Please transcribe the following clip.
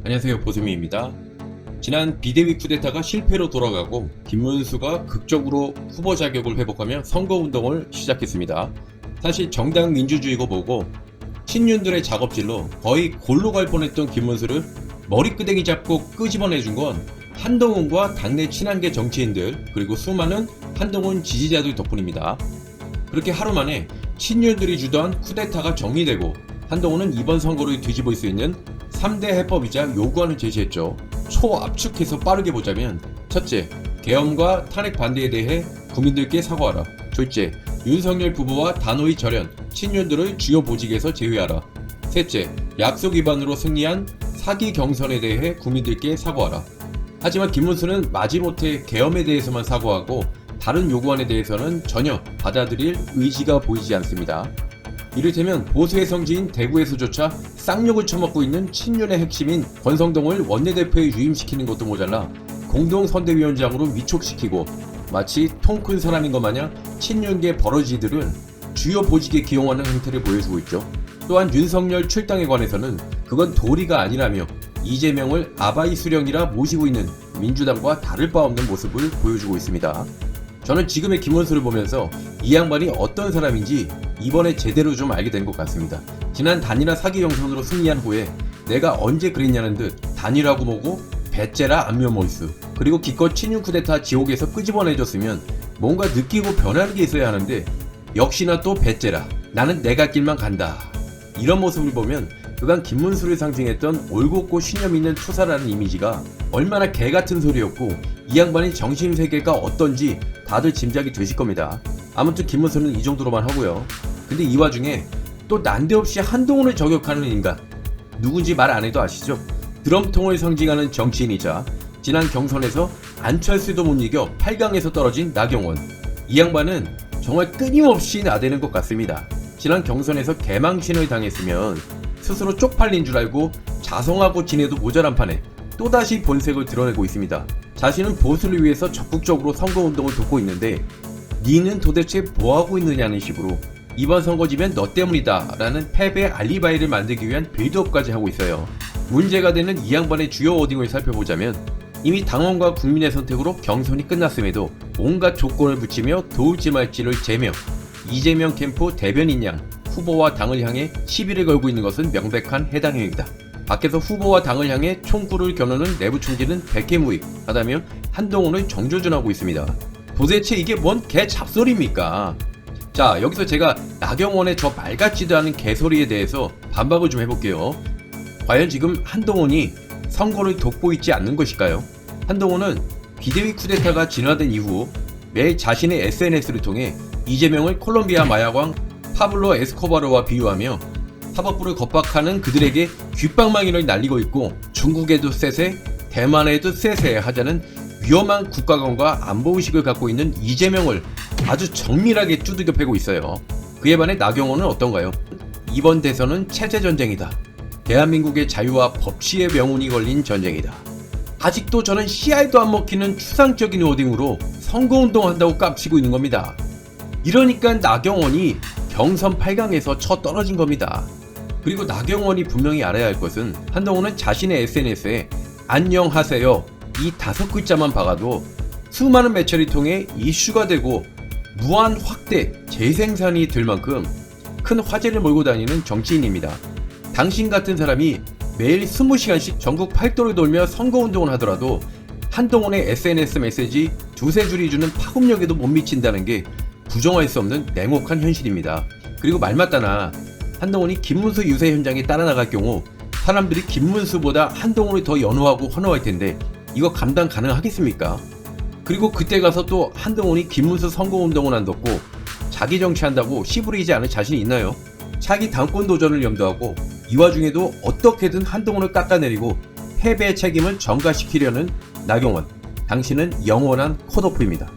안녕하세요, 보수미입니다. 지난 비대위 쿠데타가 실패로 돌아가고 김문수가 극적으로 후보 자격을 회복하며 선거운동을 시작했습니다. 사실 정당 민주주의고 뭐고 친윤들의 작업질로 거의 골로 갈 뻔했던 김문수를 머리끄댕이 잡고 끄집어내준 건 한동훈과 당내 친한계 정치인들 그리고 수많은 한동훈 지지자들 덕분입니다. 그렇게 하루 만에 친윤들이 주도한 쿠데타가 정리되고 한동훈은 이번 선거를 뒤집을 수 있는 3대 해법이자 요구안을 제시했죠. 초압축해서 빠르게 보자면 첫째, 계엄과 탄핵 반대에 대해 국민들께 사과하라. 둘째, 윤석열 부부와 단호히 절연, 친윤들을 주요 보직에서 제외하라. 셋째, 약속 위반으로 승리한 사기 경선에 대해 국민들께 사과하라. 하지만 김문수는 마지못해 계엄에 대해서만 사과하고 다른 요구안에 대해서는 전혀 받아들일 의지가 보이지 않습니다. 이를테면 보수의 성지인 대구에서조차 쌍욕을 처먹고 있는 친윤의 핵심인 권성동을 원내대표에 유임시키는 것도 모자라 공동선대위원장으로 위촉시키고 마치 통 큰 사람인 것 마냥 친윤계 버러지들은 주요 보직에 기용하는 행태를 보여주고 있죠. 또한 윤석열 출당에 관해서는 그건 도리가 아니라며 이재명을 아바이 수령이라 모시고 있는 민주당과 다를 바 없는 모습을 보여주고 있습니다. 저는 지금의 김문수를 보면서 이 양반이 어떤 사람인지 이번에 제대로 좀 알게 된 것 같습니다. 지난 단일화 사기 경선으로 승리한 후에 내가 언제 그랬냐는 듯 단일화고 뭐고 배째라 안면몰수 그리고 기껏 친윤 쿠데타 지옥에서 끄집어내줬으면 뭔가 느끼고 변하는 게 있어야 하는데 역시나 또 배째라 나는 내 갈 길만 간다 이런 모습을 보면 그간 김문수를 상징했던 올곧고 신념 있는 투사라는 이미지가 얼마나 개같은 소리였고 이 양반의 정신세계가 어떤지 다들 짐작이 되실 겁니다. 아무튼 김문수는 이 정도로만 하고요. 근데 이 와중에 또 난데없이 한동훈을 저격하는 인간 누군지 말 안 해도 아시죠? 드럼통을 상징하는 정치인이자 지난 경선에서 안철수도 못 이겨 8강에서 떨어진 나경원 이 양반은 정말 끊임없이 나대는 것 같습니다. 지난 경선에서 개망신을 당했으면 스스로 쪽팔린 줄 알고 자성하고 지내도 모자란 판에 또다시 본색을 드러내고 있습니다. 자신은 보수를 위해서 적극적으로 선거운동을 돕고 있는데 니는 도대체 뭐하고 있느냐는 식으로 이번 선거 지면 너 때문이다 라는 패배 알리바이를 만들기 위한 빌드업까지 하고 있어요. 문제가 되는 이 양반의 주요 워딩을 살펴보자면 이미 당원과 국민의 선택으로 경선이 끝났음에도 온갖 조건을 붙이며 도울지 말지를 재며 이재명 캠프 대변인 양 후보와 당을 향해 시비를 걸고 있는 것은 명백한 해당 행위다. 밖에서 후보와 당을 향해 총구를 겨누는 내부 총질은 백해무익하다며 한동훈을 정조준하고 있습니다. 도대체 이게 뭔 개 잡소리입니까? 자, 여기서 제가 나경원의 저 말같지도 않은 개소리에 대해서 반박을 좀 해볼게요. 과연 지금 한동훈이 선거를 돕고 있지 않는 것일까요? 한동훈은 비대위 쿠데타가 진화된 이후 매일 자신의 SNS를 통해 이재명을 콜롬비아 마약왕 파블로 에스코바르와 비유하며 사법부를 겁박하는 그들에게 귓방망이를 날리고 있고 중국에도 쎄쎄, 대만에도 쎄쎄 하자는 위험한 국가관과 안보의식을 갖고 있는 이재명을 아주 정밀하게 두들겨 패고 있어요. 그에 반해 나경원은 어떤가요? 이번 대선은 체제전쟁이다. 대한민국의 자유와 법치의 명운이 걸린 전쟁이다. 아직도 저는 씨알도 안 먹히는 추상적인 워딩으로 선거운동한다고 깝치고 있는 겁니다. 이러니까 나경원이 경선 8강에서 쳐 떨어진 겁니다. 그리고 나경원이 분명히 알아야 할 것은 한동훈은 자신의 SNS에 안녕하세요 이 5글자만 박아도 수많은 매체를 통해 이슈가 되고 무한 확대, 재생산이 될 만큼 큰 화제를 몰고 다니는 정치인입니다. 당신 같은 사람이 매일 20시간씩 전국 팔도를 돌며 선거운동을 하더라도 한동훈의 SNS 메시지 두세 줄이 주는 파급력에도 못 미친다는 게 부정할 수 없는 냉혹한 현실입니다. 그리고 말 맞다나 한동훈이 김문수 유세 현장에 따라 나갈 경우 사람들이 김문수보다 한동훈을 더 연호하고 환호할 텐데 이거 감당 가능하겠습니까? 그리고 그때 가서 또 한동훈이 김문수 선거운동을 안 덮고 자기 정치한다고 씨부리지 않을 자신이 있나요? 차기 당권 도전을 염두하고 이 와중에도 어떻게든 한동훈을 깎아내리고 패배의 책임을 전가시키려는 나경원 당신은 영원한 컷오프입니다.